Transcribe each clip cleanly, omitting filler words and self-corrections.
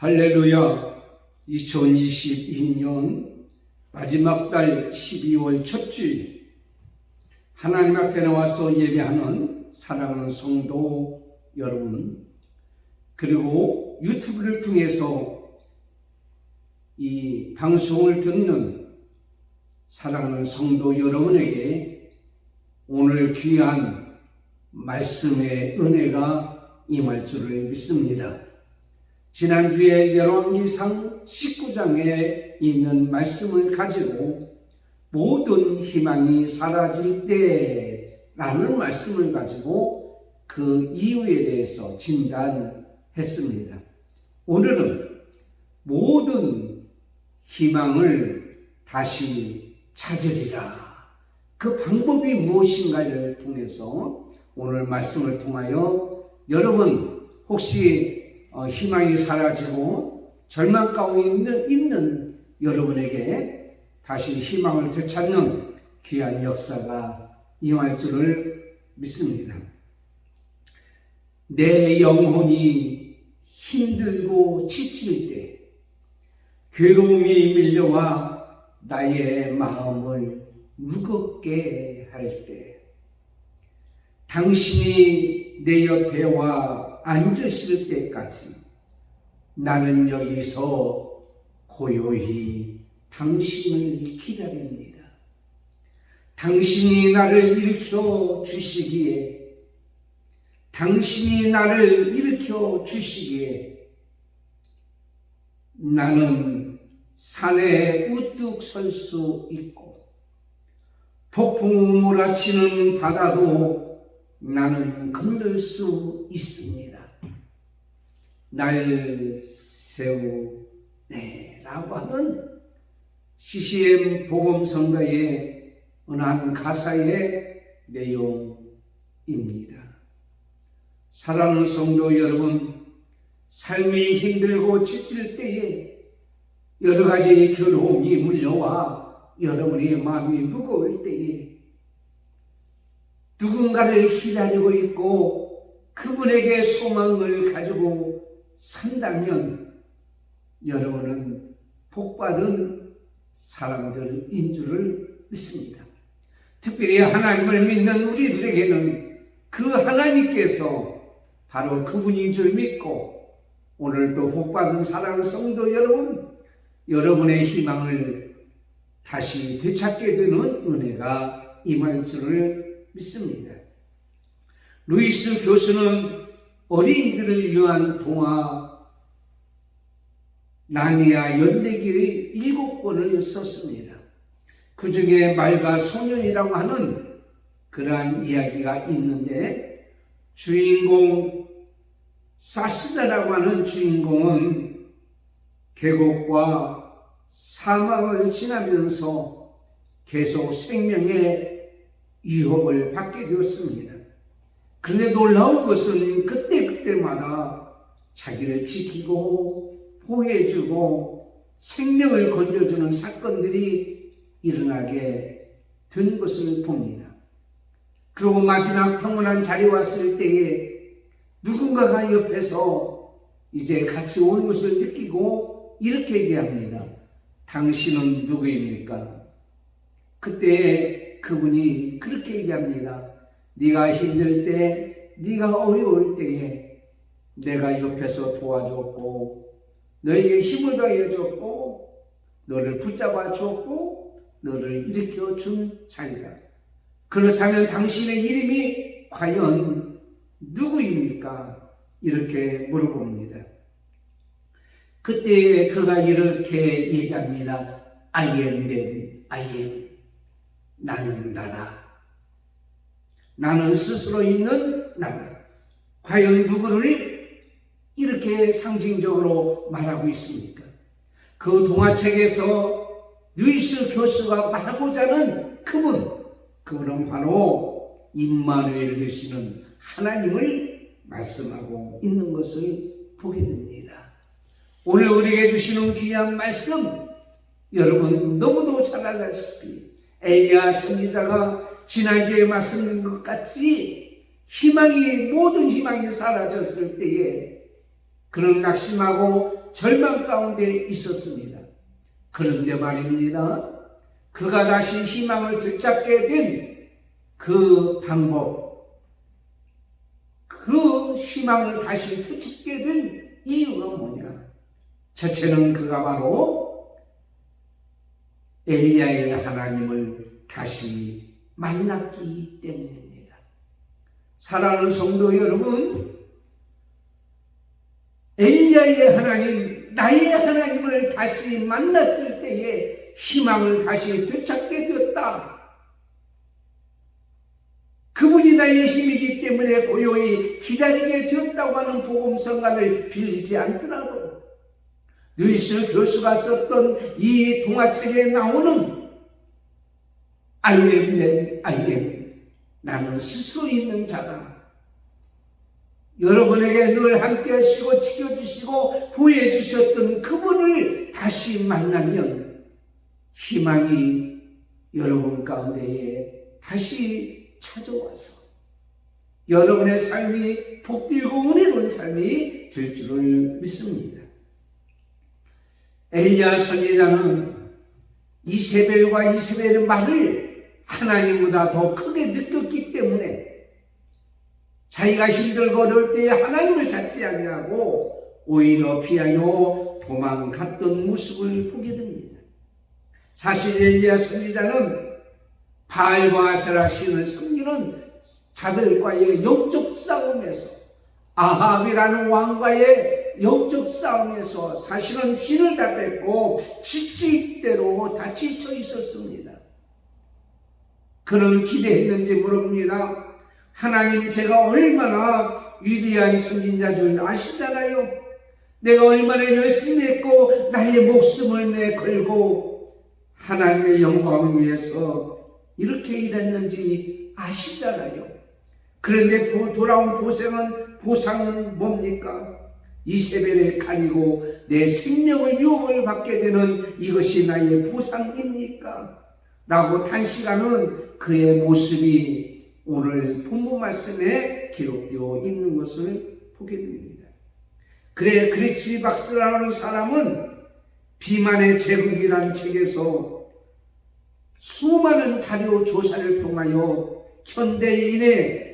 할렐루야. 2022년 마지막 달 12월 첫 주일 하나님 앞에 나와서 예배하는 사랑하는 성도 여러분, 그리고 유튜브를 통해서 이 방송을 듣는 사랑하는 성도 여러분에게 오늘 귀한 말씀의 은혜가 임할 줄을 믿습니다. 지난주에 열왕기상 19장에 있는 말씀을 가지고 모든 희망이 사라질 때라는 말씀을 가지고 그 이유에 대해서 진단했습니다. 오늘은 모든 희망을 다시 찾으리라. 그 방법이 무엇인가를 통해서 오늘 말씀을 통하여 여러분 혹시 희망이 사라지고 절망 가운데 있는 여러분에게 다시 희망을 되찾는 귀한 역사가 임할 줄을 믿습니다. 내 영혼이 힘들고 지칠 때, 괴로움이 밀려와 나의 마음을 무겁게 할 때, 당신이 내 옆에 와 앉으실 때까지 나는 여기서 고요히 당신을 기다립니다. 당신이 나를 일으켜 주시기에, 당신이 나를 일으켜 주시기에 나는 산에 우뚝 설 수 있고 폭풍우 몰아치는 바다도 나는 건널 수 있습니다. 날 세우네 라고 하는 CCM 복음성가의 어느 한 가사의 내용입니다. 사랑하는 성도 여러분, 삶이 힘들고 지칠 때에 여러 가지 괴로움이 물려와 여러분의 마음이 무거울 때에 누군가를 기다리고 있고 그분에게 소망을 가지고 산다면 여러분은 복받은 사람들인 줄을 믿습니다. 특별히 하나님을 믿는 우리들에게는 그 하나님께서 바로 그분인 줄 믿고 오늘도 복받은 사랑하는 성도 여러분, 여러분의 희망을 다시 되찾게 되는 은혜가 임할 줄을 믿습니다. 루이스 교수는 어린이들을 위한 동화 나니아 연대기의 7권을 썼습니다. 그 중에 말과 소년이라고 하는 그러한 이야기가 있는데, 주인공 사스다라고 하는 주인공은 계곡과 사막을 지나면서 계속 생명의 유혹을 받게 되었습니다. 그런데 놀라운 것은 그때마다 자기를 지키고 보호해주고 생명을 건져주는 사건들이 일어나게 된 것을 봅니다. 그리고 마지막 평온한 자리에 왔을 때에 누군가가 옆에서 이제 같이 온 것을 느끼고 이렇게 얘기합니다. 당신은 누구입니까? 그때 그분이 그렇게 얘기합니다. 네가 힘들 때, 네가 어려울 때에 내가 옆에서 도와줬고 너에게 힘을 더해줬고 너를 붙잡아 줬고 너를 일으켜 준 자리다. 그렇다면 당신의 이름이 과연 누구입니까? 이렇게 물어봅니다. 그때 그가 이렇게 얘기합니다. I am them, I am. 나는 나다. 나는 스스로 있는 나다. 과연 누구를 이렇게 상징적으로 말하고 있습니까? 그 동화책에서 루이스 교수가 말하고자 하는 그분은 바로 임마누엘 되시는 하나님을 말씀하고 있는 것을 보게 됩니다. 오늘 우리에게 주시는 귀한 말씀, 여러분 너무도 잘 알다시피 엘리야 선지자가 지난주에 말씀드린 것 같이 모든 희망이 사라졌을 때에 그는 낙심하고 절망 가운데 있었습니다. 그런데 말입니다. 그가 다시 희망을 되찾게 된 그 방법, 그 희망을 다시 되찾게 된 이유가 뭐냐? 첫째는 그가 바로 엘리야의 하나님을 다시 만났기 때문입니다. 사랑하는 성도 여러분, 엘리야의 하나님, 나의 하나님을 다시 만났을 때에 희망을 다시 되찾게 되었다. 그분이 나의 힘이기 때문에 고요히 기다리게 되었다고 하는 복음성가를 빌리지 않더라도 루이스 교수가 썼던 이 동화책에 나오는 I am that I am, 나는 스스로 있는 자다. 여러분에게 늘 함께 하시고 지켜주시고 보호해주셨던 그분을 다시 만나면 희망이 여러분 가운데에 다시 찾아와서 여러분의 삶이 복되고 은혜로운 삶이 될 줄을 믿습니다. 엘리야 선지자는 이세벨의 말을 하나님보다 더 크게 느꼈기 때문에 자기가 힘들고 어려울 때에 하나님을 찾지 아니하고 오히려 피하여 도망갔던 모습을 보게 됩니다. 사실 엘리야 선지자는 바알과 아세라 신을 섬기는 자들과의 영적 싸움에서, 아합이라는 왕과의 영적 싸움에서 사실은 신을 다 뺏고 지치대로 다 지쳐 있었습니다. 그는 기대했는지 모릅니다. 하나님, 제가 얼마나 위대한 선진자 줄 아시잖아요. 내가 얼마나 열심히 했고 나의 목숨을 내걸고 하나님의 영광을 위해서 이렇게 일했는지 아시잖아요. 그런데 돌아온 보상은 뭡니까? 이세벨에 가리고 내 생명을 유혹을 받게 되는 이것이 나의 보상입니까? 라고 단식하는 그의 모습이 오늘 본문 말씀에 기록되어 있는 것을 보게 됩니다. 그래, 그리치 박스라는 사람은 비만의 제국이라는 책에서 수많은 자료 조사를 통하여 현대인의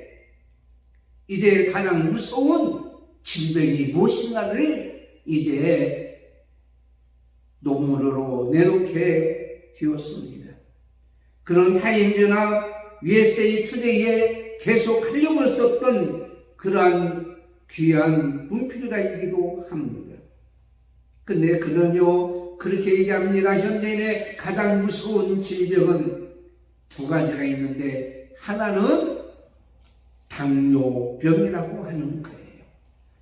이제 가장 무서운 질병이 무엇인가를 이제 논문으로 내놓게 되었습니다. 그런 타임즈나 USA 투데이에 계속 활용을 썼던 그러한 귀한 문필가이기도 합니다. 근데 그는요, 그렇게 얘기합니다. 현대인의 가장 무서운 질병은 두 가지가 있는데, 하나는 당뇨병이라고 하는 거예요.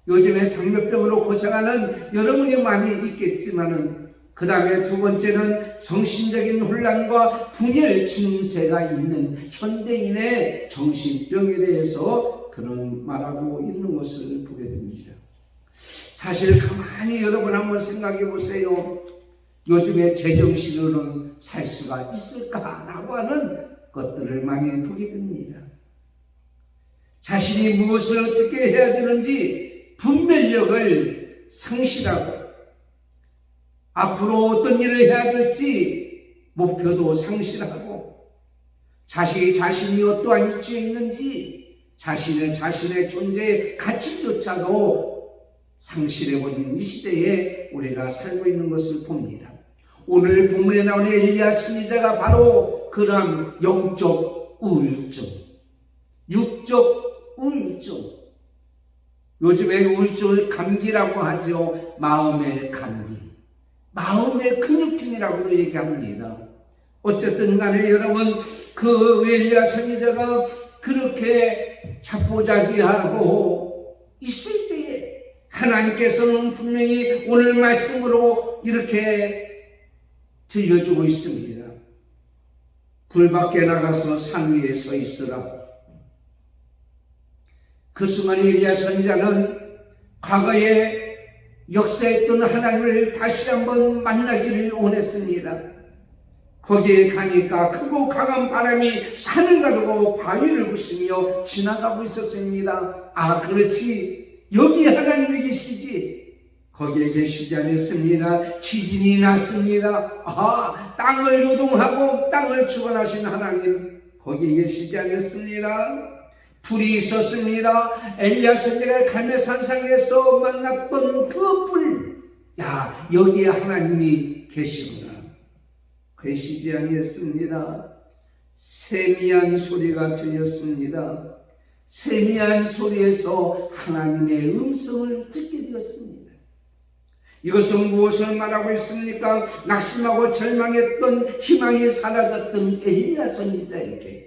요즘에 당뇨병으로 고생하는 여러분이 많이 있겠지만은, 그 다음에 두 번째는 정신적인 혼란과 분열 증세가 있는 현대인의 정신병에 대해서 그런 말하고 있는 것을 보게 됩니다. 사실 가만히 여러분 한번 생각해 보세요. 요즘에 제정신으로는 살 수가 있을까라고 하는 것들을 많이 보게 됩니다. 자신이 무엇을 어떻게 해야 되는지 분별력을 상실하고 앞으로 어떤 일을 해야 될지 목표도 상실하고 자신이 어떠한 위치에 있는지 자신의 존재의 가치조차도 상실해버린 이 시대에 우리가 살고 있는 것을 봅니다. 오늘 본문에 나오는 엘리야 선지자가 바로 그런 영적 우울증, 육적 우울증, 요즘에 우울증을 감기라고 하죠. 마음의 감기, 마음의 근육통이라고도 얘기합니다. 어쨌든 간에 여러분, 그 엘리야 선지자가 그렇게 자포자기하고 있을 때에 하나님께서는 분명히 오늘 말씀으로 이렇게 들려주고 있습니다. 불 밖에 나가서 산 위에 서 있으라. 그 순간 엘리야 선지자는 과거에 역사했던 하나님을 다시 한번 만나기를 원했습니다. 거기에 가니까 크고 강한 바람이 산을 가르고 바위를 부수며 지나가고 있었습니다. 아, 그렇지, 여기 하나님이 계시지. 거기에 계시지 않았습니다. 지진이 났습니다. 땅을 요동하고 땅을 주관하신 하나님 거기에 계시지 않았습니다. 불이 있었습니다. 엘리야 선지자가 갈멜산상에서 만났던 그 불, 여기에 하나님이 계시구나. 계시지 않았습니다. 세미한 소리가 들렸습니다. 세미한 소리에서 하나님의 음성을 듣게 되었습니다. 이것은 무엇을 말하고 있습니까? 낙심하고 절망했던 희망이 사라졌던 엘리야 선지자에게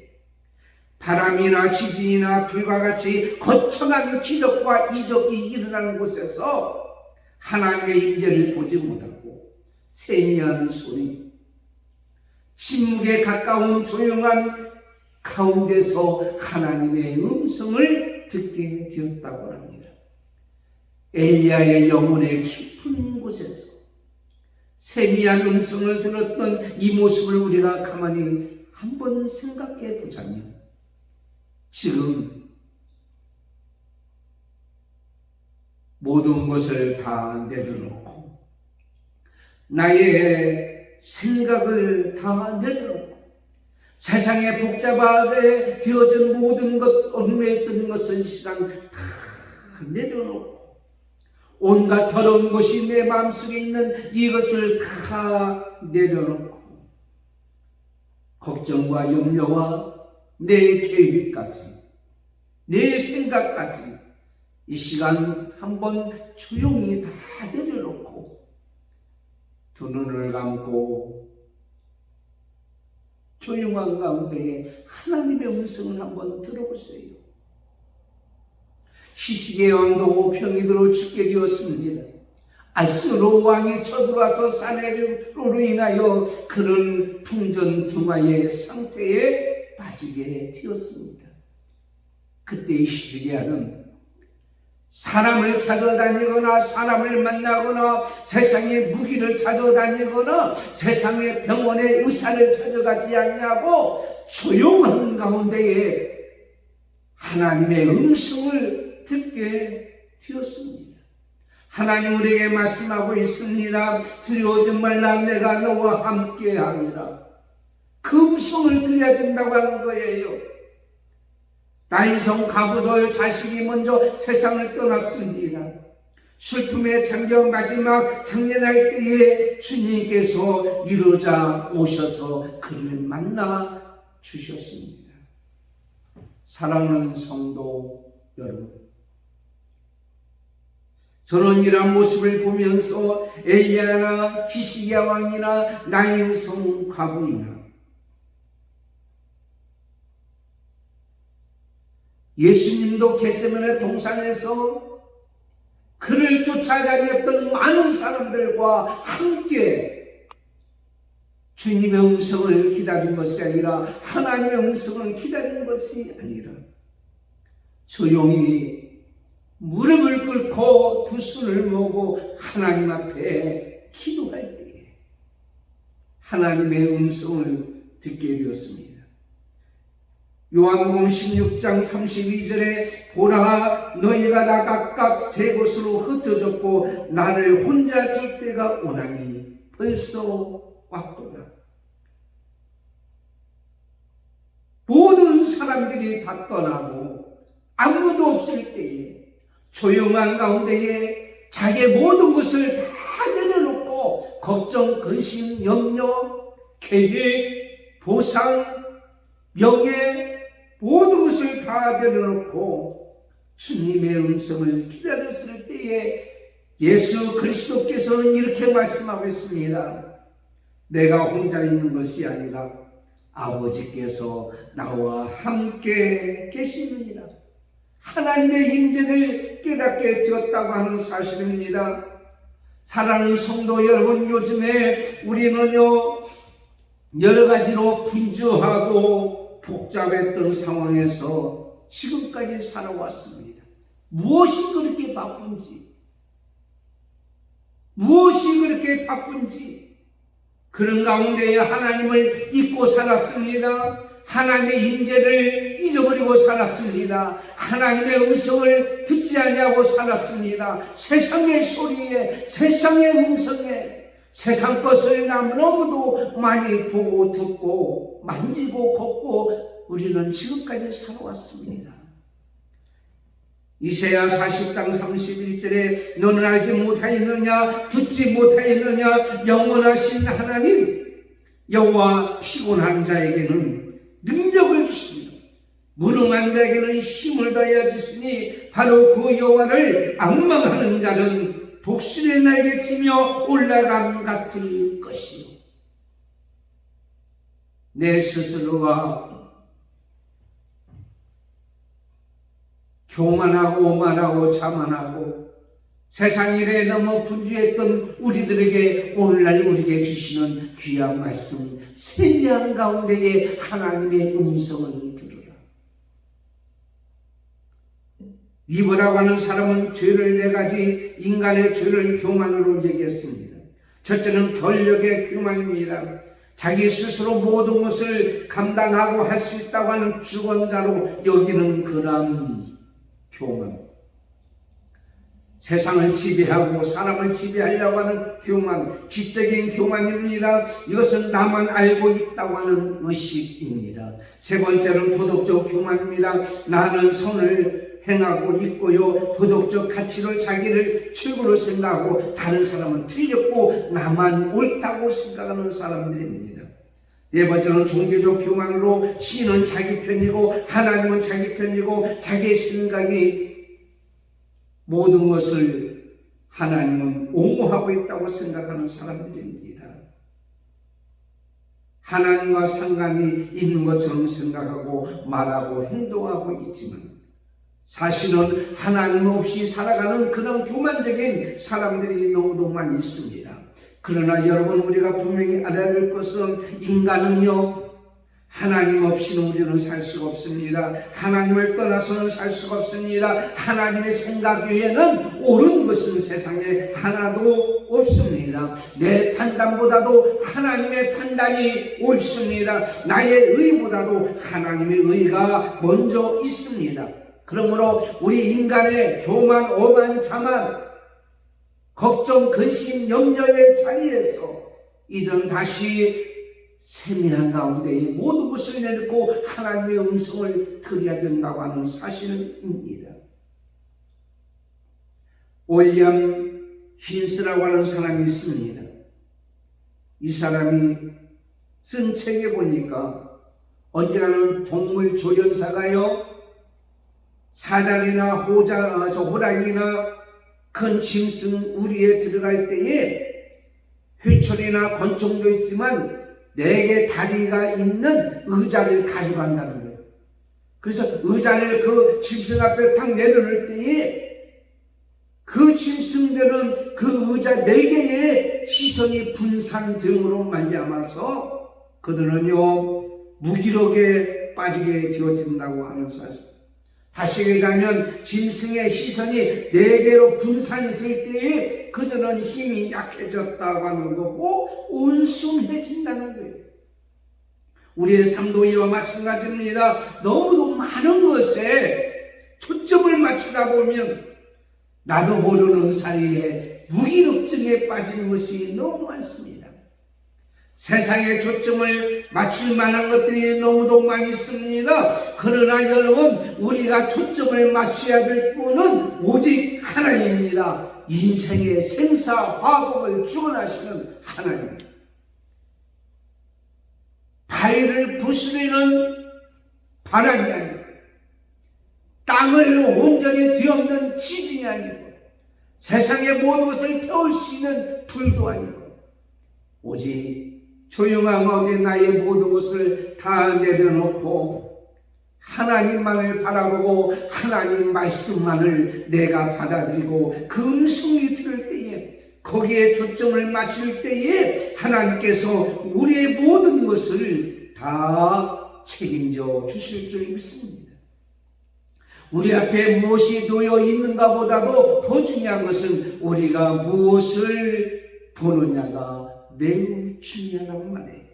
바람이나 지진이나 불과 같이 거창한 기적과 이적이 일어나는 곳에서 하나님의 임재를 보지 못하고 세미한 소리, 침묵에 가까운 조용한 가운데서 하나님의 음성을 듣게 되었다고 합니다. 엘리야의 영혼의 깊은 곳에서 세미한 음성을 들었던 이 모습을 우리가 가만히 한번 생각해 보자면, 지금 모든 것을 다 내려놓고 나의 생각을 다 내려놓고 세상에 복잡하게 되어진 모든 것, 얽매였던 것을 시간 다 내려놓고 온갖 더러운 것이 내 마음속에 있는 이것을 다 내려놓고 걱정과 염려와 내 계획까지, 내 생각까지 이 시간 한번 조용히 다 내려놓고 두 눈을 감고 조용한 가운데 하나님의 음성을 한번 들어보세요. 히스기야 왕도 병이들어 죽게 되었습니다. 아수르 왕이 쳐들어와서 사네립으로 인하여 그런 풍전등화의 상태에 빠지게 되었습니다. 그때 히스기야는 사람을 찾아다니거나 사람을 만나거나 세상의 무기를 찾아다니거나 세상의 병원의 의사를 찾아가지 않냐고 조용한 가운데에 하나님의 음성을 듣게 되었습니다. 하나님 우리에게 말씀하고 있습니다. 두려워하지 말라, 내가 너와 함께함이라. 그 음성을 들어야 된다고 하는 거예요. 나인성 가부도의 자식이 먼저 세상을 떠났습니다. 슬픔의 장정 마지막 장례할 때에 주님께서 이루자 오셔서 그를 만나 주셨습니다. 사랑하는 성도 여러분, 저는 이러한 모습을 보면서 엘리야나 히스기야 왕이나 나인성 가부이나 예수님도 겟세마네 동산에서 그를 쫓아다녔던 많은 사람들과 함께 주님의 음성을 기다린 것이 아니라 하나님의 음성을 기다린 것이 아니라 조용히 무릎을 꿇고 두 손을 모으고 하나님 앞에 기도할 때에 하나님의 음성을 듣게 되었습니다. 요한복음 16장 32절에 보라, 너희가 다 각각 제 곳으로 흩어졌고 나를 혼자 둘 때가 오나니 벌써 왔도다. 모든 사람들이 다 떠나고 아무도 없을 때에 조용한 가운데에 자기의 모든 것을 다 내려놓고 걱정, 근심, 염려, 계획, 보상, 명예 모든 것을 다 내려놓고 주님의 음성을 기다렸을 때에 예수 그리스도께서는 이렇게 말씀하고 있습니다. 내가 혼자 있는 것이 아니라 아버지께서 나와 함께 계시느니라. 하나님의 임재를 깨닫게 되었다고 하는 사실입니다. 사랑하는 성도 여러분, 요즘에 우리는요 여러 가지로 분주하고 복잡했던 상황에서 지금까지 살아왔습니다. 무엇이 그렇게 바쁜지, 그런 가운데에 하나님을 잊고 살았습니다. 하나님의 임재를 잊어버리고 살았습니다. 하나님의 음성을 듣지 아니하고 살았습니다. 세상의 소리에, 세상의 음성에, 세상 것을 너무도 많이 보고 듣고 만지고 걷고 우리는 지금까지 살아왔습니다. 이사야 40장 31절에 너는 알지 못하였느냐, 듣지 못하였느냐, 영원하신 하나님 여호와 피곤한 자에게는 능력을 주시며 무능한 자에게는 힘을 더하여 주시니 바로 그 여호와를 앙망하는 자는 독수리의 날개치며 올라감 같을 것이요. 내 스스로가 교만하고 오만하고 자만하고 세상 일에 너무 분주했던 우리들에게 오늘날 우리에게 주시는 귀한 말씀, 세미한 가운데에 하나님의 음성을 들으라. 니브라고 하는 사람은 죄를 네 가지, 인간의 죄를 교만으로 얘기했습니다. 첫째는 권력의 교만입니다. 자기 스스로 모든 것을 감당하고 할 수 있다고 하는 주권자로 여기는 그런 교만, 세상을 지배하고 사람을 지배하려고 하는 교만, 지적인 교만입니다. 이것은 나만 알고 있다고 하는 의식입니다. 세 번째는 도덕적 교만입니다. 나는 선을 행하고 있고요, 도덕적 가치를 자기를 최고로 생각하고 다른 사람은 틀렸고 나만 옳다고 생각하는 사람들입니다. 네 번째는 종교적 교만으로 신은 자기 편이고 하나님은 자기 편이고 자기의 생각이 모든 것을 하나님은 옹호하고 있다고 생각하는 사람들입니다. 하나님과 상관이 있는 것처럼 생각하고 말하고 행동하고 있지만 사실은 하나님 없이 살아가는 그런 교만적인 사람들이 너무도 많이 있습니다. 그러나 여러분, 우리가 분명히 알아야 될 것은 인간은요, 하나님 없이는 우리는 살 수가 없습니다. 하나님을 떠나서는 살 수가 없습니다. 하나님의 생각 외에는 옳은 것은 세상에 하나도 없습니다. 내 판단보다도 하나님의 판단이 옳습니다. 나의 의보다도 하나님의 의가 먼저 있습니다. 그러므로 우리 인간의 교만, 오만, 자만, 걱정, 근심, 염려의 자리에서 이제는 다시 세미한 가운데에 모든 것을 내놓고 하나님의 음성을 들어야 된다고 하는 사실입니다. 윌리엄 힌스라고 하는 사람이 있습니다. 이 사람이 쓴 책에 보니까 언제라는 동물 조련사가요, 사자나 호랑이나 큰 짐승 우리에 들어갈 때에 회초리나 권총도 있지만 4개 다리가 있는 의자를 가져간다는 거예요. 그래서 의자를 그 짐승 앞에 탁 내려놓을 때에 그 짐승들은 그 의자 4개의 시선이 분산됨으로 말미암아서 그들은요 무기력에 빠지게 되어진다고 하는 사실. 다시 얘기하자면 짐승의 시선이 4개로 분산이 될 때에 그들은 힘이 약해졌다고 하는 거고 온순해진다는 거예요. 우리의 삶도 이와 마찬가지입니다. 너무도 많은 것에 초점을 맞추다 보면 나도 모르는 사이에 무기력증에 빠지는 것이 너무 많습니다. 세상에 초점을 맞출 만한 것들이 너무도 많이 있습니다. 그러나 여러분, 우리가 초점을 맞춰야 될 분은 오직 하나님입니다. 인생의 생사화복을 주관하시는 하나님. 바위를 부수리는 바람이 아니고 땅을 온전히 뒤엎는 지진이 아니고 세상의 모든 것을 태울 수 있는 불도 아니고 오직 조용한 가운데 나의 모든 것을 다 내려놓고 하나님만을 바라보고 하나님 말씀만을 내가 받아들이고 그 음성이 들을 때에 거기에 초점을 맞출 때에 하나님께서 우리의 모든 것을 다 책임져 주실 줄 믿습니다. 우리 앞에 무엇이 놓여 있는가 보다도 더 중요한 것은 우리가 무엇을 보느냐가 매우 중요하단 말이에요.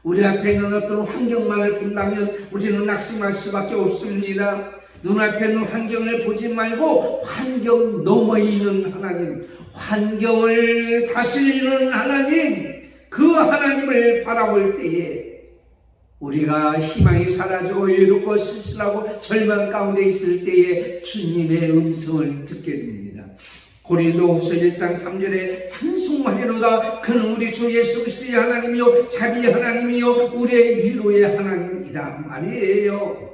우리 앞에 있는 어떤 환경만을 본다면 우리는 낙심할 수밖에 없습니다. 눈앞에 있는 환경을 보지 말고 환경 너머에 있는 하나님, 환경을 다스리는 하나님, 그 하나님을 바라볼 때에 우리가 희망이 사라지고 외롭고 쓸쓸하고 절망 가운데 있을 때에 주님의 음성을 듣게 됩니다. 고린도후서 1장 3절에 찬송하리로다. 그는 우리 주 예수 그리스도의 하나님이요 자비의 하나님이요 우리의 위로의 하나님이다 말이에요.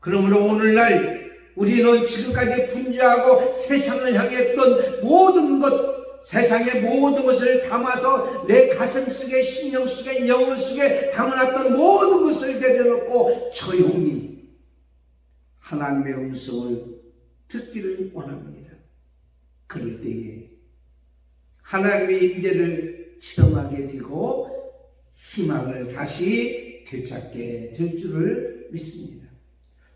그러므로 오늘날 우리는 지금까지 분주하고 세상을 향했던 모든 것, 세상의 모든 것을 담아서 내 가슴 속에, 심령 속에, 영혼 속에 담아놨던 모든 것을 내려놓고 조용히 하나님의 음성을 듣기를 원합니다. 그럴 때에 하나님의 임재를 체험하게 되고 희망을 다시 되찾게 될 줄을 믿습니다.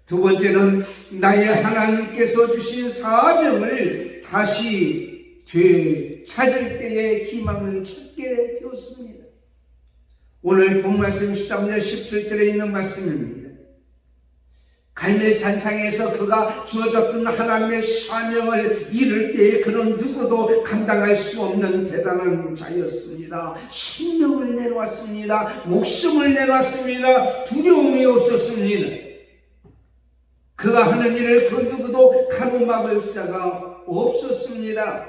두 번째는 나의 하나님께서 주신 사명을 다시 되찾을 때에 희망을 찾게 되었습니다. 오늘 본 말씀 13절 17절에 있는 말씀입니다. 갈멜산상에서 그가 주어졌던 하나님의 사명을 이룰 때에 그는 누구도 감당할 수 없는 대단한 자였습니다. 생명을 내놓았습니다. 목숨을 내놓았습니다. 두려움이 없었습니다. 그가 하는 일을 그 누구도 가로막을 자가 없었습니다.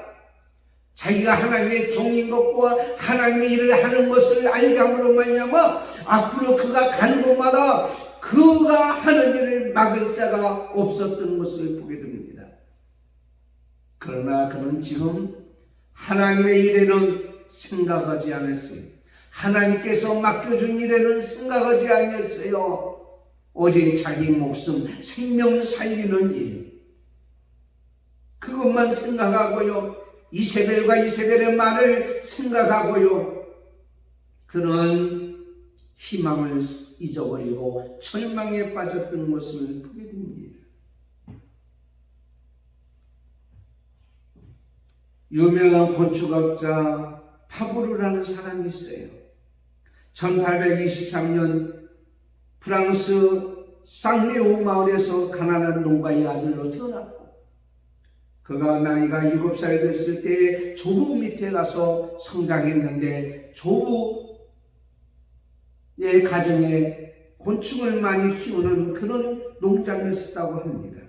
자기가 하나님의 종인 것과 하나님의 일을 하는 것을 알게 함으로 말미암아 앞으로 그가 가는 곳마다 그가 하는 일을 막을 자가 없었던 것을 보게 됩니다. 그러나 그는 지금 하나님의 일에는 생각하지 않았어요. 하나님께서 맡겨준 일에는 생각하지 않았어요. 오직 자기 목숨, 생명 살리는 일, 그것만 생각하고요. 이세벨과 이세벨의 말을 생각하고요. 그는 희망을 잊어버리고 절망에 빠졌던 것을 보게 됩니다. 유명한 건축학자 파브르라는 사람이 있어요. 1823년 프랑스 쌍레오 마을에서 가난한 농가의 아들로 태어났고, 그가 나이가 7살 됐을 때 조부 밑에 가서 성장했는데 조부의 가정에 곤충을 많이 키우는 그런 농장이었다고 합니다.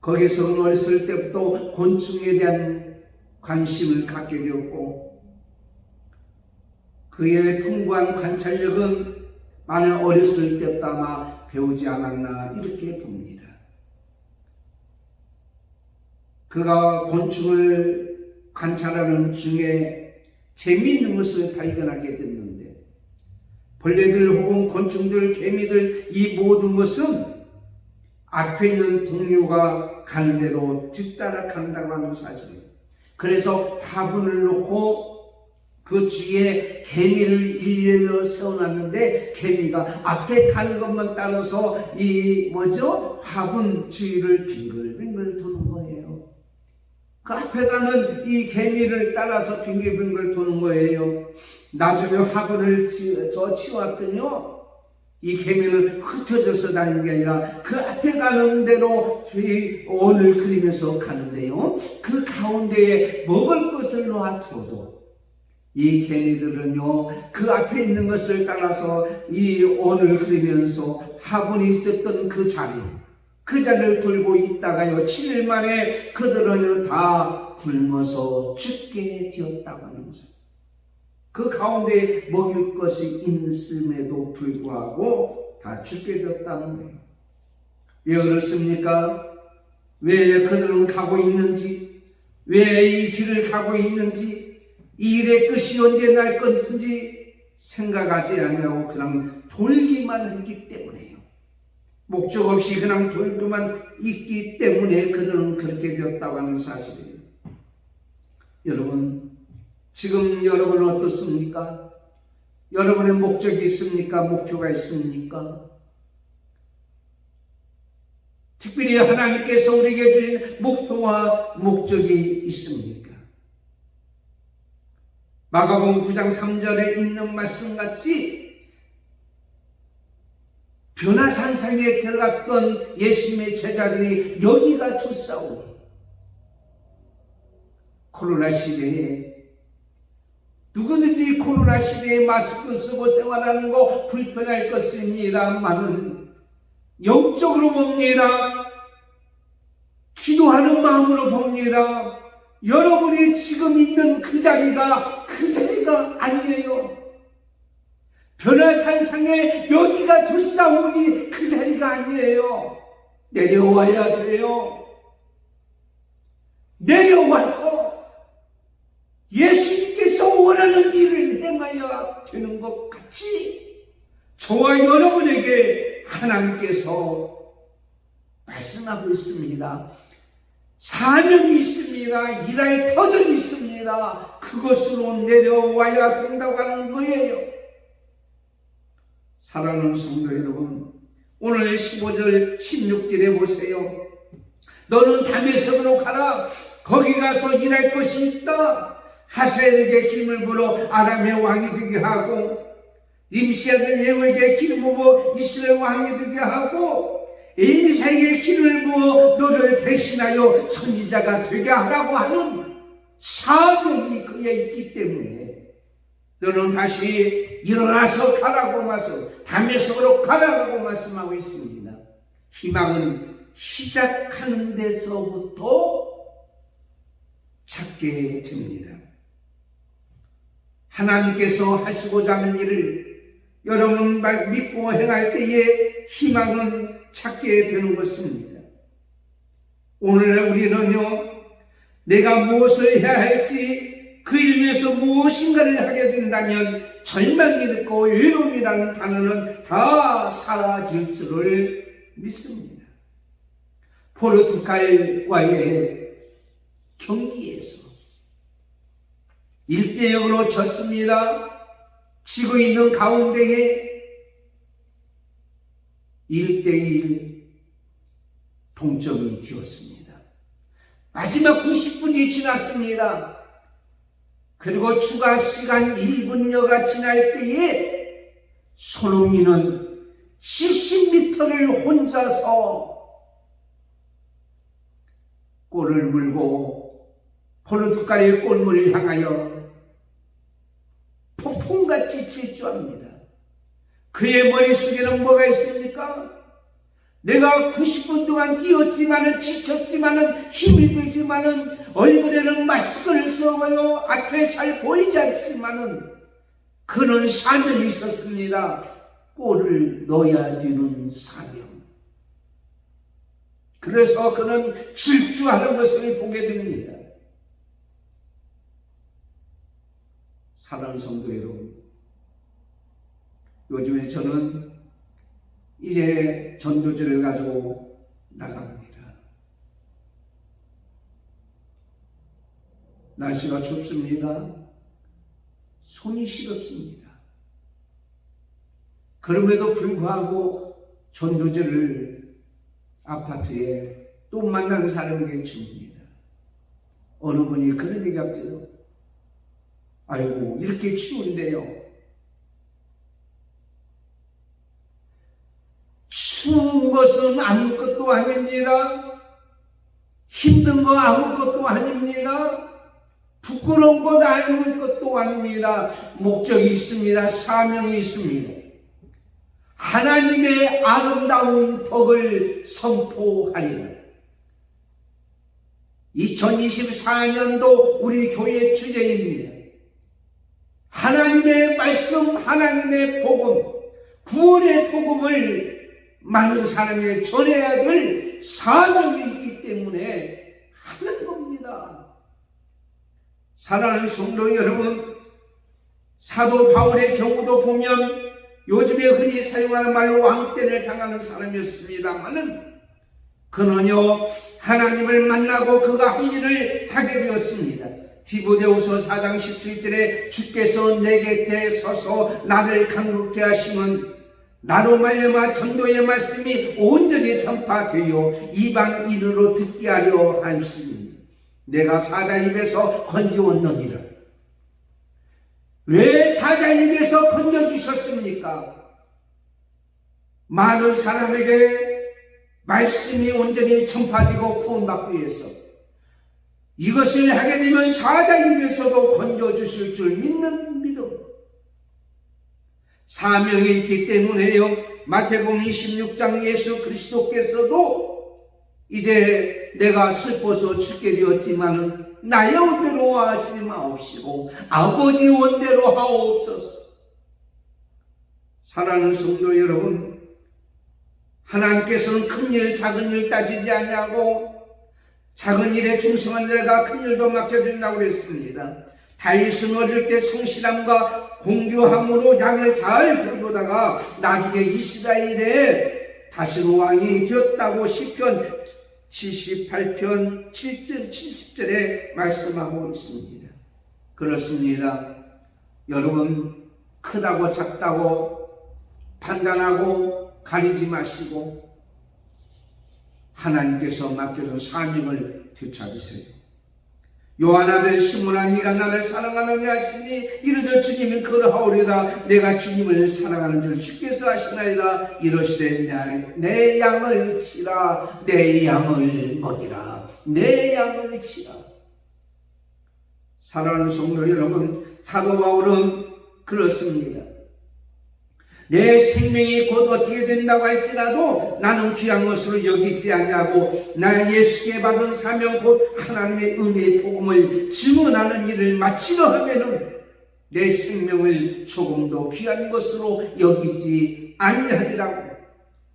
거기서 어렸을 때부터 곤충에 대한 관심을 갖게 되었고, 그의 풍부한 관찰력은 만일 어렸을 때부터 아마 배우지 않았나 이렇게 봅니다. 그가 곤충을 관찰하는 중에 재미있는 것을 발견하게 됐는데, 벌레들 혹은 곤충들, 개미들, 이 모든 것은 앞에 있는 동료가 가는 대로 뒤따라 간다고 하는 사실이에요. 그래서 화분을 놓고 그 주위에 개미를 일렬로 세워놨는데 개미가 앞에 가는 것만 따라서 화분 주위를 빙글빙글 도는 거예요. 그 앞에 가는 이 개미를 따라서 빙글빙글 도는 거예요. 나중에 화분을 치웠더니요, 이 개미는 흩어져서 다니는 게 아니라 그 앞에 가는 대로 원을 그리면서 가는데요, 그 가운데에 먹을 것을 놓아두어도 이 개미들은요, 그 앞에 있는 것을 따라서 이 원을 그리면서 화분이 있었던 그 자리를 돌고 있다가요, 7일 만에 그들은 다 굶어서 죽게 되었다고 하는 거죠. 그 가운데 먹일 것이 있음에도 불구하고 다 죽게 되었다는 거예요. 왜 그렇습니까? 왜 그들은 가고 있는지, 왜 이 길을 가고 있는지, 이 일의 끝이 언제 날 것인지 생각하지 않냐고 그냥 돌기만 했기 때문에요. 목적 없이 그냥 돌기만 있기 때문에 그들은 그렇게 되었다고 하는 사실이에요. 여러분, 지금 여러분은 어떻습니까? 여러분의 목적이 있습니까? 목표가 있습니까? 특별히 하나님께서 우리에게 주신 목표와 목적이 있습니까? 마가복음 9장 3절에 있는 말씀같이 변화산상에 들어갔던 예수님의 제자들이 여기가 두싸우니 코로나 시대에 누구든지 코로나 시대에 마스크 쓰고 생활하는 거 불편할 것입니다만은 영적으로 봅니다. 기도하는 마음으로 봅니다. 여러분이 지금 있는 그 자리가 아니에요. 변화산상에 여기가 두싸우니 그 자리가 아니에요. 내려와야 돼요. 내려와서 예수님께서 원하는 일을 행해야 되는 것 같이 저와 여러분에게 하나님께서 말씀하고 있습니다. 사명이 있습니다. 일할 터전이 있습니다. 그것으로 내려와야 된다고 하는 거예요. 사랑하는 성도 여러분, 오늘 15절 16절에 보세요. 너는 다메섹으로 가라. 거기 가서 일할 것이 있다. 하사엘에게 힘을 불어 아람의 왕이 되게 하고 임시 아들 예후에게 힘을 부어 이스라엘 왕이 되게 하고 엘리사에게 힘을 부어 너를 대신하여 선지자가 되게 하라고 하는 사명이 그에 있기 때문에 너는 다시 일어나서 가라고 다메섹으로 가라고 말씀하고 있습니다. 희망은 시작하는 데서부터 찾게 됩니다. 하나님께서 하시고자 하는 일을 여러분 믿고 행할 때에 희망은 찾게 되는 것입니다. 오늘 우리는요, 내가 무엇을 해야 할지 그 일 위해서 무엇인가를 하게 된다면 절망이 있고 외로움이라는 단어는 다 사라질 줄을 믿습니다. 포르투갈과의 경기에서 1대0으로 졌습니다. 지고 있는 가운데에 1대1 동점이 되었습니다. 마지막 90분이 지났습니다. 그리고 추가 시간 1분여가 지날 때에 손흥민은 70m를 혼자서 골을 물고 포르투갈의 골문을 향하여 폭풍같이 질주합니다. 그의 머릿속에는 뭐가 있습니까? 내가 90분 동안 뛰었지만은 지쳤지만은 힘이 들지만은 얼굴에는 마스크를 써요. 앞에 잘 보이지 않지만은 그는 사명이 있었습니다. 골을 넣어야 되는 사명. 그래서 그는 질주하는 것을 보게 됩니다. 사랑하는 성도 여러분, 요즘에 저는 이제 전도지를 가지고 나갑니다. 날씨가 춥습니다. 손이 시렵습니다. 그럼에도 불구하고 전도지를 아파트에 또 만나는 사람에게 줍니다. 어느 분이 그런 얘기 합니다. 아이고, 이렇게 추운데요. 추운 것은 아무것도 아닙니다. 힘든 거 아무것도 아닙니다. 부끄러운 것 아무것도 아닙니다. 목적이 있습니다. 사명이 있습니다. 하나님의 아름다운 덕을 선포하리라. 2024년도 우리 교회 주제입니다. 하나님의 말씀, 하나님의 복음, 구원의 복음을 많은 사람에게 전해야 될 사명이 있기 때문에 하는 겁니다. 사랑하는 성도 여러분, 사도 바울의 경우도 보면 요즘에 흔히 사용하는 말로 왕따를 당하는 사람이었습니다만은 그는요, 하나님을 만나고 그가 한 일을 하게 되었습니다. 디모데후서 4장 17절에 주께서 내 곁에 서서 나를 강국케 하시면 나로 말미암아 전도의 말씀이 온전히 전파되어 이방인으로 듣게 하려 하시니 내가 사자 입에서 건지었느니라. 왜 사자 입에서 건져주셨습니까? 많은 사람에게 말씀이 온전히 전파되고 구원받기 위해서 이것을 하게 되면 사자 입에서도 건져주실 줄 믿는 믿음, 사명이 있기 때문에요. 마태복음 26장 예수 그리스도께서도 이제 내가 슬퍼서 죽게 되었지만은 나의 원대로 하지 마옵시고 아버지 원대로 하옵소서. 사랑하는 성도 여러분, 하나님께서는 큰 일 작은 일 따지지 않냐고 작은 일에 충성한 자가 큰 일도 맡겨준다고 그랬습니다. 다윗은 어릴 때 성실함과 공교함으로 양을 잘 돌보다가 나중에 이스라엘의 다시는 왕이 되었다고 시편 78편 7절 70절에 말씀하고 있습니다. 그렇습니다. 여러분, 크다고 작다고 판단하고 가리지 마시고 하나님께서 맡겨준 사명을 되찾으세요. 요한 아들 시몬아, 네가 나를 사랑하느냐 하시니 이르되 주님은 그러하오리다. 내가 주님을 사랑하는 줄 주께서 아시나이다. 이러시되 내 양을 치라, 내 양을 먹이라, 내 양을 치라. 사랑하는 성도 여러분, 사도 바울은 그렇습니다. 내 생명이 곧 어떻게 된다고 할지라도 나는 귀한 것으로 여기지 아니하고 나 예수께 받은 사명 곧 하나님의 은혜의 복음을 증언하는 일을 마치려 하면은 내 생명을 조금도 귀한 것으로 여기지 아니하리라고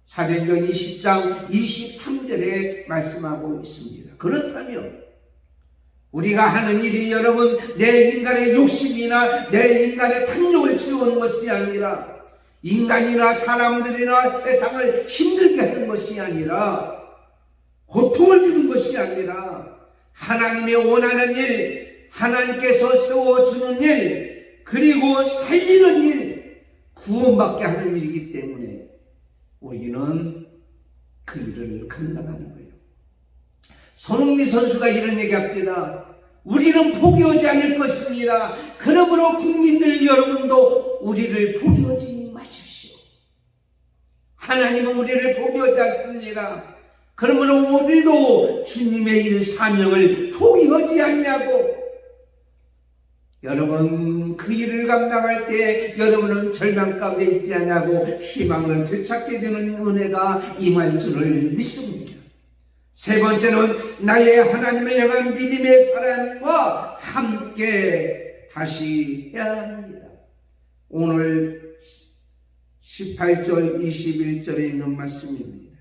사도행전 20장 23절에 말씀하고 있습니다. 그렇다면 우리가 하는 일이 여러분 내 인간의 욕심이나 내 인간의 탐욕을 채우는 것이 아니라 인간이나 사람들이나 세상을 힘들게 하는 것이 아니라 고통을 주는 것이 아니라 하나님의 원하는 일, 하나님께서 세워주는 일, 그리고 살리는 일, 구원받게 하는 일이기 때문에 우리는 그 일을 감당하는 거예요. 손흥민 선수가 이런 얘기합니다. 우리는 포기하지 않을 것입니다. 그러므로 국민들 여러분도 우리를 포기하지 마십시오. 하나님은 우리를 포기하지 않습니다. 그러므로 우리도 주님의 일 사명을 포기하지 않냐고. 여러분 그 일을 감당할 때 여러분은 절망 가운데 있지 않냐고 희망을 되찾게 되는 은혜가 임할 줄을 믿습니다. 세 번째는 나의 하나님을 향한 믿음의 사랑과 함께 다시 해야 합니다. 오늘 18절 21절에 있는 말씀입니다.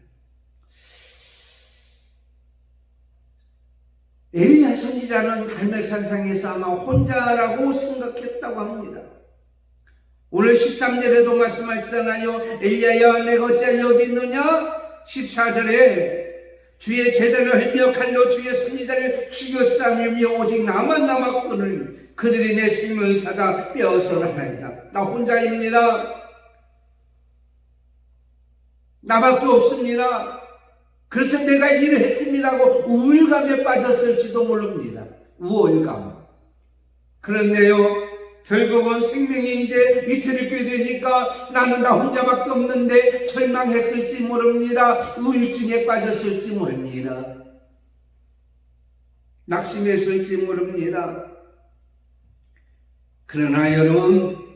엘리야 선지자는 갈멜산상에서 아마 혼자라고 생각했다고 합니다. 오늘 13절에도 말씀하시잖아요. 엘리야야 내가 어찌 여기 있느냐. 14절에 주의 제대를 흘며 칼로 주의 선지자를 죽였사오며 오직 나만 남았거늘 그들이 내 생명을 찾아 빼앗으나이다. 나 혼자입니다. 나밖에 없습니다. 그래서 내가 일을 했습니다고 우울감에 빠졌을지도 모릅니다. 우월감. 그런데요, 결국은 생명이 이제 위태롭게 되니까 나는 나 혼자밖에 없는데 절망했을지 모릅니다. 우울증에 빠졌을지 모릅니다. 낙심했을지 모릅니다. 그러나 여러분,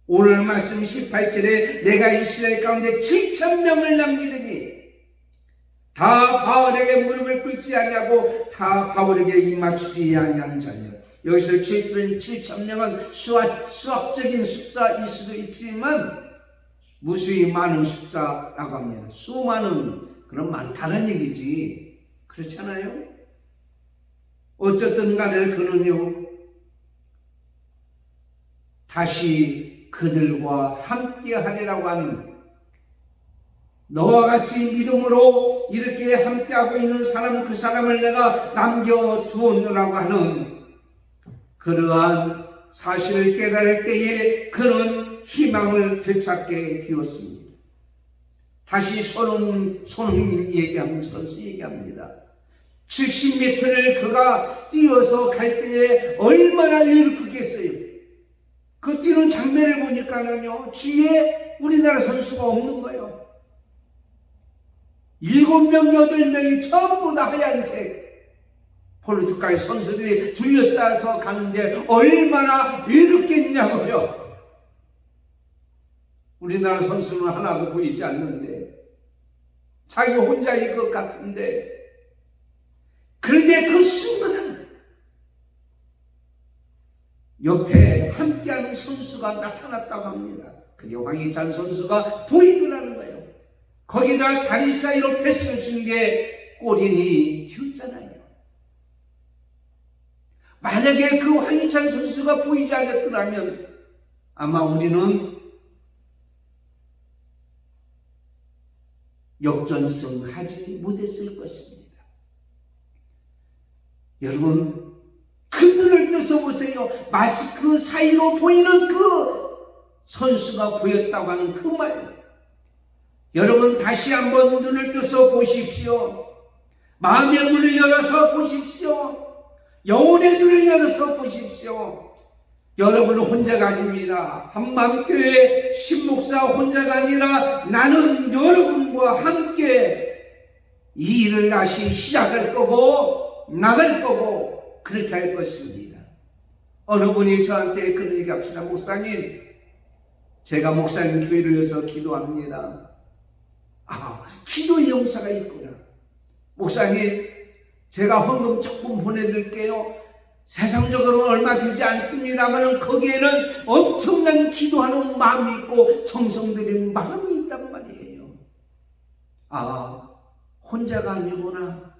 오늘 말씀 18절에 내가 이스라엘 가운데 7,000명을 남기더니 다 바울에게 무릎을 꿇지 아니하고 다 바울에게 입 맞추지 아니하는 자녀. 여기서 7,000명은 수학적인 숫자일 수도 있지만 무수히 많은 숫자라고 합니다. 수많은, 그럼 많다는 얘기지. 그렇잖아요? 어쨌든 간에 그는요, 다시 그들과 함께 하리라고 하는, 너와 같이 믿음으로 이렇게 함께하고 있는 사람, 그 사람을 내가 남겨두었노라고 하는 그러한 사실을 깨달을 때에 그는 희망을 되찾게 되었습니다. 다시 손흥민 얘기하면서 얘기합니다. 70m를 그가 뛰어서 갈 때에 얼마나 일으켰겠어요. 그 뛰는 장면을 보니까는요, 뒤에 우리나라 선수가 없는 거예요. 7명, 8명이 전부 다 하얀색 포르투갈 선수들이 둘러싸서 가는데 얼마나 외롭겠냐고요. 우리나라 선수는 하나도 보이지 않는데 자기 혼자일 것 같은데, 그런데 그 순간은 옆에 함께하는 선수가 나타났다고 합니다. 그게 황희찬 선수가 보이더라는 거예요. 거기다 다리 사이로 패스를 준 게 골인이 튀었잖아요. 만약에 그 황희찬 선수가 보이지 않았더라면 아마 우리는 역전승하지 못했을 것입니다. 여러분, 그 눈을 떠서 보세요. 마스크 사이로 보이는 그 선수가 보였다고 하는 그 말, 여러분 다시 한번 눈을 떠서 보십시오. 마음의 문을 열어서 보십시오. 영혼의 눈을 열어서 보십시오. 여러분은 혼자가 아닙니다. 한마음교회 신목사 혼자가 아니라 나는 여러분과 함께 이 일을 다시 시작할 거고 나갈 거고 그렇게 할 것입니다. 어느 분이 저한테 그런 얘기 합시다. 목사님, 제가 목사님 교회를 위해서 기도합니다. 아, 기도의 용사가 있구나. 목사님, 제가 헌금 조금 보내드릴게요. 세상적으로는 얼마 되지 않습니다만 거기에는 엄청난 기도하는 마음이 있고 정성 들이는 마음이 있단 말이에요. 아, 혼자가 아니구나.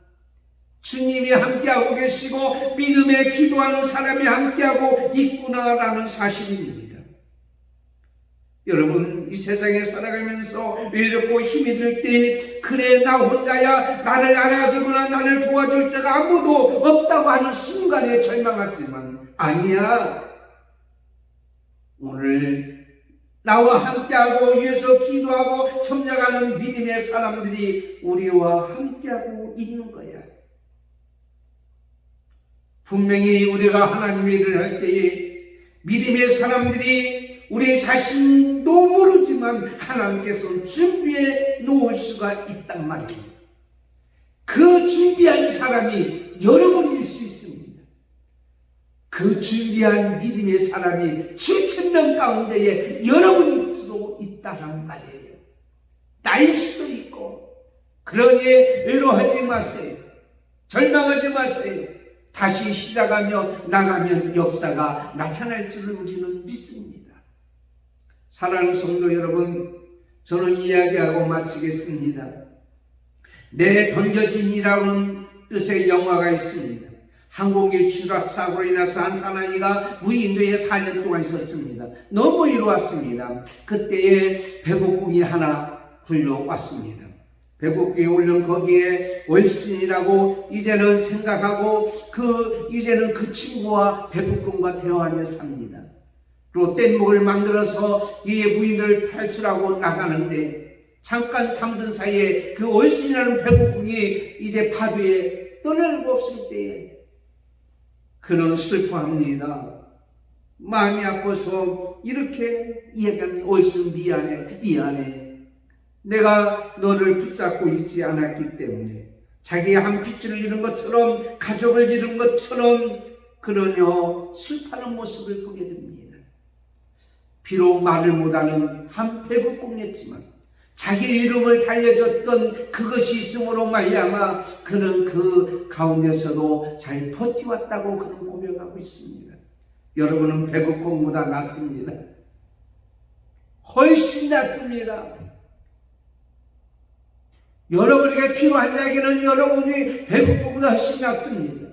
주님이 함께하고 계시고 믿음에 기도하는 사람이 함께하고 있구나라는 사실입니다. 여러분, 이 세상에 살아가면서 외롭고 힘이 들 때, 그래 나 혼자야, 나를 알아주거나 나를 도와줄 자가 아무도 없다고 하는 순간에 절망하지만 아니야. 오늘 나와 함께하고 위해서 기도하고 협력하는 믿음의 사람들이 우리와 함께하고 있는 거야. 분명히 우리가 하나님의 일을 할 때에 믿음의 사람들이 우리 자신도 모르지만 하나님께서 준비해 놓을 수가 있단 말이에요. 그 준비한 사람이 여러분일 수 있습니다. 그 준비한 믿음의 사람이 7,000명 가운데에 여러분일 수도 있다란 말이에요. 나일 수도 있고. 그러니 외로워하지 마세요. 절망하지 마세요. 다시 시작하며 나가면 역사가 나타날 줄을 우리는 믿습니다. 사랑하는 성도 여러분, 저는 이야기하고 마치겠습니다. 내 던져짐이라는 뜻의 영화가 있습니다. 항공기 추락사고로 인해서 한 사나이가 무인도에 4년 동안 있었습니다. 너무 이로웠습니다. 그때에 배국궁이 하나 굴러왔습니다. 배국궁에 오면 거기에 월신이라고 이제는 생각하고 이제는 그 친구와 배국궁과 대화하며 삽니다. 그리고 뗏목을 만들어서 이 무인을 탈출하고 나가는데 잠깐 잠든 사이에 그 월신이라는 배국궁이 이제 파도에 떠날 수 없을 때에 그는 슬퍼합니다. 마음이 아파서 이렇게 이야기합니다. 월신 미안해. 내가 너를 붙잡고 있지 않았기 때문에. 자기의 한 핏줄을 잃은 것처럼, 가족을 잃은 것처럼 그러며 슬퍼하는 모습을 보게 됩니다. 비록 말을 못하는 한 배국궁이었지만 자기 이름을 달려줬던 그것이 있음으로 말미암아 그는 그 가운데서도 잘 버텨왔다고 그는 고백하고 있습니다. 여러분은 배국궁보다 낫습니다. 훨씬 낫습니다. 여러분에게 필요한 이야기는 여러분이 배국궁보다 훨씬 낫습니다.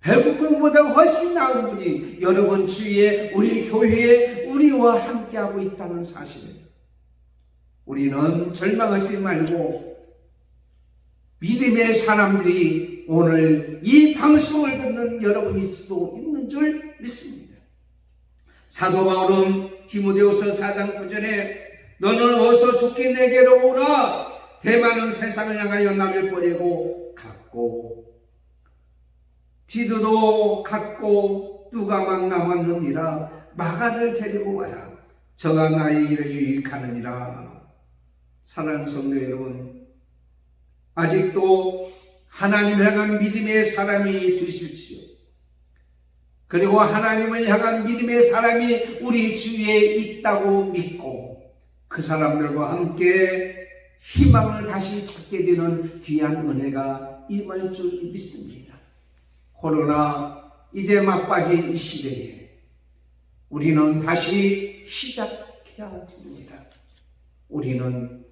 배국궁보다 훨씬 나은 분이 여러분 주위에, 우리 교회에 우리와 함께하고 있다는 사실을 우리는 절망하지 말고 믿음의 사람들이 오늘 이 방송을 듣는 여러분일 수도 있는 줄 믿습니다. 사도 바울은 디모데후서 4장 9절에 너는 어서 속히 내게로 오라. 대만은 세상을 향하여 나를 버리고 가고 갔고 디도도 갔고 누가만 남았느니라. 마가를 데리고 와라. 저가 나의 일에 유익하느니라. 사랑하는 성도 여러분, 아직도 하나님을 향한 믿음의 사람이 되십시오. 그리고 하나님을 향한 믿음의 사람이 우리 주위에 있다고 믿고 그 사람들과 함께 희망을 다시 찾게 되는 귀한 은혜가 임할 줄 믿습니다. 코로나 이제 막바지 이 시대에 우리는 다시 시작해야 됩니다. 우리는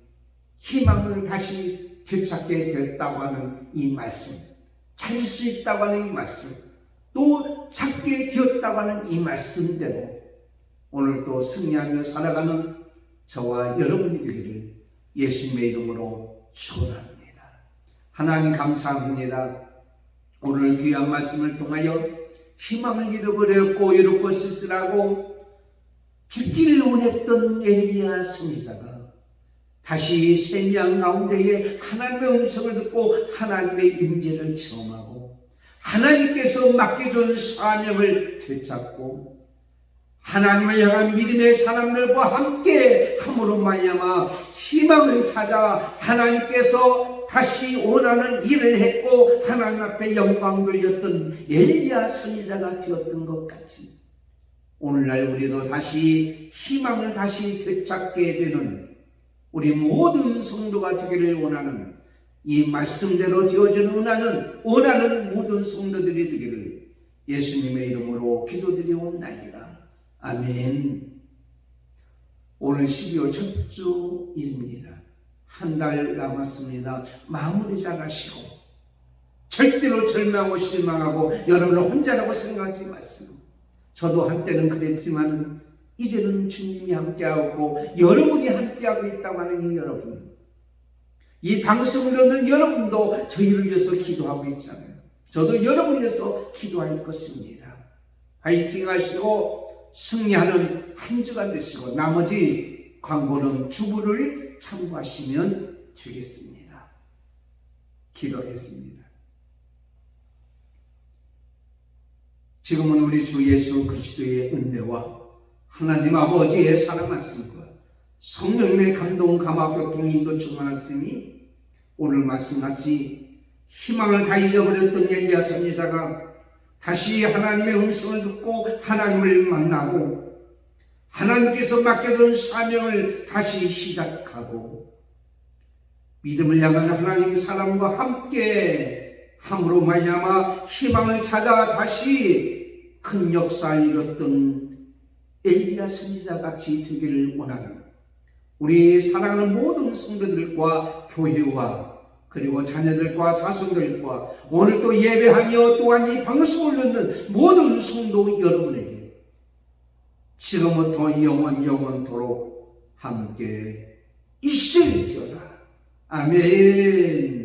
희망을 다시 되찾게 되었다고 하는 이 말씀, 찾을 수 있다고 하는 이 말씀, 또 찾게 되었다고 하는 이 말씀대로 오늘도 승리하며 살아가는 저와 여러분이 되기를 예수님의 이름으로 축원합니다. 하나님 감사합니다. 오늘 귀한 말씀을 통하여 희망을 잃어버렸고 외롭고 쓸쓸하고 죽기를 원했던 엘리야 선지자가 다시 생명 가운데에 하나님의 음성을 듣고 하나님의 임재를 체험하고 하나님께서 맡겨준 사명을 되찾고 하나님을 향한 믿음의 사람들과 함께 함으로 말미암아 희망을 찾아 하나님께서 다시 원하는 일을 했고 하나님 앞에 영광 돌렸던 엘리야 선지자가 되었던 것 같이 오늘날 우리도 다시 희망을 다시 되찾게 되는 우리 모든 성도가 되기를 원하는 이 말씀대로 되어지는 원하는 모든 성도들이 되기를 예수님의 이름으로 기도드리옵나이다. 아멘. 오늘 12월 첫 주일입니다. 한 달 남았습니다. 마무리 잘하시고 절대로 절망하고 실망하고 여러분을 혼자라고 생각하지 마시고 저도 한때는 그랬지만 이제는 주님이 함께하고 여러분이 함께하고 있다고 하는 이 여러분, 이 방송을 듣는 여러분도 저희를 위해서 기도하고 있잖아요. 저도 여러분을 위해서 기도할 것입니다. 파이팅 하시고 승리하는 한 주가 되시고 나머지 광고는 주부를 참고하시면 되겠습니다. 기도하겠습니다. 지금은 우리 주 예수 그리스도의 은혜와 하나님 아버지의 사랑 말씀과 성령님의 감동 감화 교통 인도 충만하시니 오늘 말씀같이 희망을 다 잊어버렸던 엘리야 선지자가 다시 하나님의 음성을 듣고 하나님을 만나고 하나님께서 맡겨준 사명을 다시 시작하고 믿음을 향한 하나님 사람과 함께 함으로 말미암아 희망을 찾아 다시 큰 역사를 이뤘던 엘리야 선지자 같이 되기를 원하는 우리 사랑하는 모든 성도들과 교회와 그리고 자녀들과 자손들과 오늘 또 예배하며 또한 이 방송을 듣는 모든 성도 여러분에게 지금부터 영원토록 함께 있을지어다. 아멘.